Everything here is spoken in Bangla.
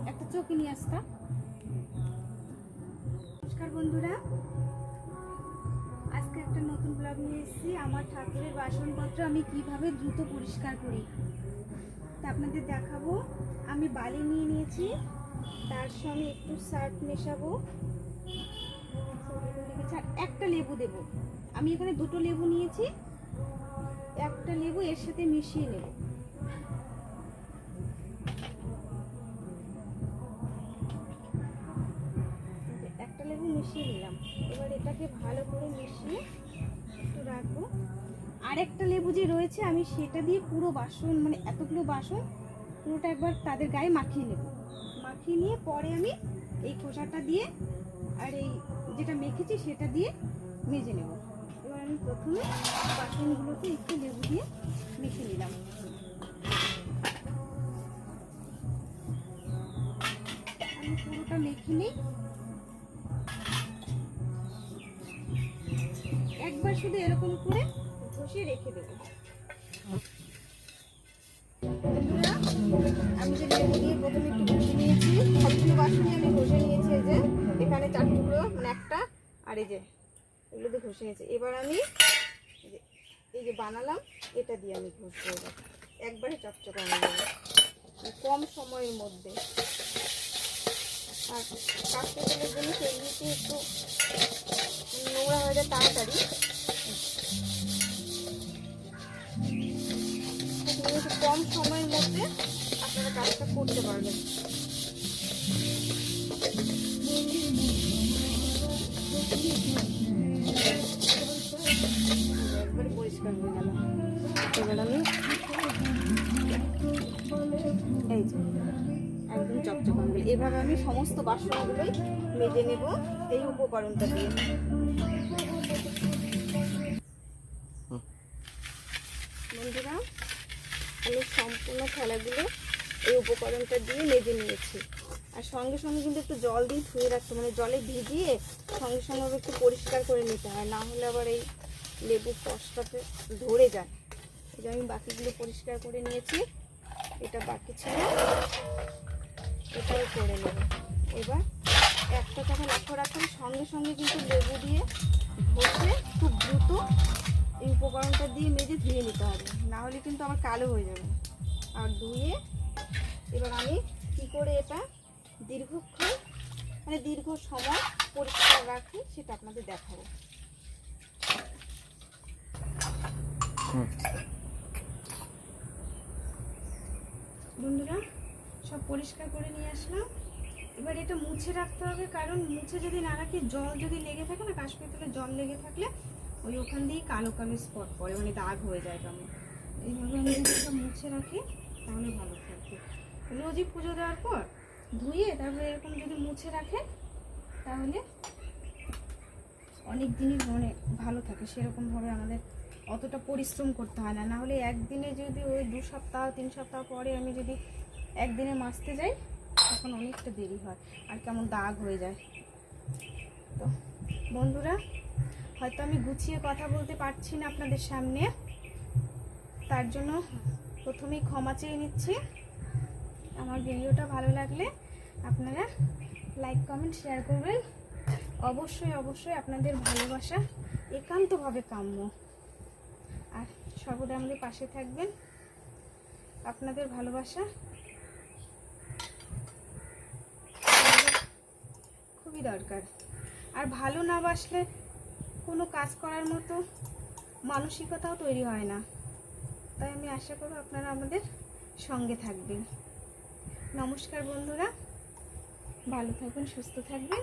একটা চৌকি নিয়ে আসতা। নমস্কার বন্ধুরা, আজকে একটা নতুন ব্লগ নিয়ে এসেছি। আমার ঠাকুরের বাসনপত্র আমি কিভাবে দ্রুত পরিষ্কার করি তা আপনাদের দেখাবো। আমি বালি নিয়ে নিয়েছি, তার সঙ্গে একটু সার্ফ মেশাবো, আর একটা লেবু দেব। আমি এখানে দুটো লেবু নিয়েছি, একটা লেবু এর সাথে মিশিয়ে নেব। একটা লেবু মিশিয়ে নিলাম। এবার এটাকে ভালো করে মিশিয়ে একটু রাখবো। আরেকটা লেবু যে রয়েছে আমি সেটা দিয়ে পুরো বাসন, মানে এতগুলো বাসন পুরোটা একবার তাদের গায়ে মাখিয়ে নেব। মাখিয়ে নিয়ে পরে আমি এই খোসাটা দিয়ে আর এই যেটা মেখেছি সেটা দিয়ে মেজে নেব। এবার আমি প্রথমে বাসনগুলোকে একটু লেবু দিয়ে মেখে নিলাম। আমি পুরোটা মেখে নিই। একবার শুধু এরকম করে ঘষে রেখে দেবো। আমি যে লেবু দিয়ে প্রথমে একটু ঘষে নিয়েছি, সবগুলো বাসনই আমি ঘষে নিয়েছি। এই যে এখানে 4 টুকরো, মানে একটা, আর এই যে এগুলো দিয়ে ঘষে নিয়েছি। এবার আমি এই যে বানালাম এটা দিয়ে আমি ঘষবো। একবারে চকচকে আমি দেবো কম সময়ের মধ্যে। আর কাঁচতে তেলের জন্য সেগুলিতে একটু নোংরা হয়ে যায় তাড়াতাড়ি। একটু কম সময়ের মধ্যে আপনারা কাজটা করতে পারবেন। একবারে পরিষ্কার হয়ে গেল। এবার আমি এই যে একদম চকচকে হবে। এভাবে আমি সমস্ত বাসনগুলোই মেজে নেব এই উপকরণটা দিয়ে। বন্ধুরা, আমি সম্পূর্ণ থালাগুলো এই উপকরণটা দিয়ে মেজে নিয়েছি। আর সঙ্গে সঙ্গে কিন্তু একটু জল দিয়ে ধুয়ে রাখতে, মানে জলে ভিজিয়ে সঙ্গে সঙ্গে একটু পরিষ্কার করে নিতে হয়, না হলে আবার এই লেবুর রসটাতে ধরে যায়। এই যে আমি বাকিগুলো পরিষ্কার করে নিয়েছি, এটা বাকি ছিল, এটাও করে নেব। এবার একটা কথা লক্ষ্য রাখুন, সঙ্গে সঙ্গে কিন্তু লেবু দিয়ে ঘষে খুব দ্রুত এই উপকরণটা দিয়ে মেজে ধুয়ে নিতে হবে, না হলে কিন্তু আবার কালো হয়ে যাবে। আর ধুয়ে এবার আমি কী করে এটা দীর্ঘক্ষণ, মানে দীর্ঘ সময় পরিষ্কার রাখি সেটা আপনাদের দেখাবো। বন্ধুরা, সব পরিষ্কার করে নিয়ে আসলাম। এবার এটা মুছে রাখতে হবে, কারণ মুছে যদি না রাখি, জল যদি লেগে থাকে না, কাশ পেতলে জল লেগে থাকলে ওই ওখান দিয়ে কালো কালো স্পট পড়ে, মানে দাগ হয়ে যায় কেমন। এইভাবে আমি যদি এটা মুছে রাখি তাহলে ভালো থাকবে। রোজই পুজো দেওয়ার পর ধুয়ে তারপরে এরকম যদি মুছে রাখে তাহলে অনেক দিনই মানে ভালো থাকে। সেরকমভাবে আমাদের অতটা পরিশ্রম করতে হয় না। না হলে একদিনে যদি ওই 2 সপ্তাহ 3 সপ্তাহ পরে আমি যদি একদিনে মাজতে যাই তখন অনেকটা দেরি হয় আর কেমন দাগ হয়ে যায়। তো বন্ধুরা, হয়তো আমি গুছিয়ে কথা বলতে পারছি না আপনাদের সামনে, তার জন্য প্রথমেই ক্ষমা চেয়ে নিচ্ছি। আমার ভিডিওটা ভালো লাগলে আপনারা লাইক কমেন্ট শেয়ার করবেন। অবশ্যই অবশ্যই আপনাদের ভালোবাসা একান্তভাবে কাম্য। আর সর্বদা আমাদের পাশে থাকবেন। আপনাদের ভালোবাসা খুবই দরকার। আর ভালো না বাসলে কোনো কাজ করার মতো মানসিকতাও তৈরি হয় না। তাই আমি আশা করব আপনারা আমাদের সঙ্গে থাকবেন। নমস্কার বন্ধুরা, ভালো থাকবেন, সুস্থ থাকবেন।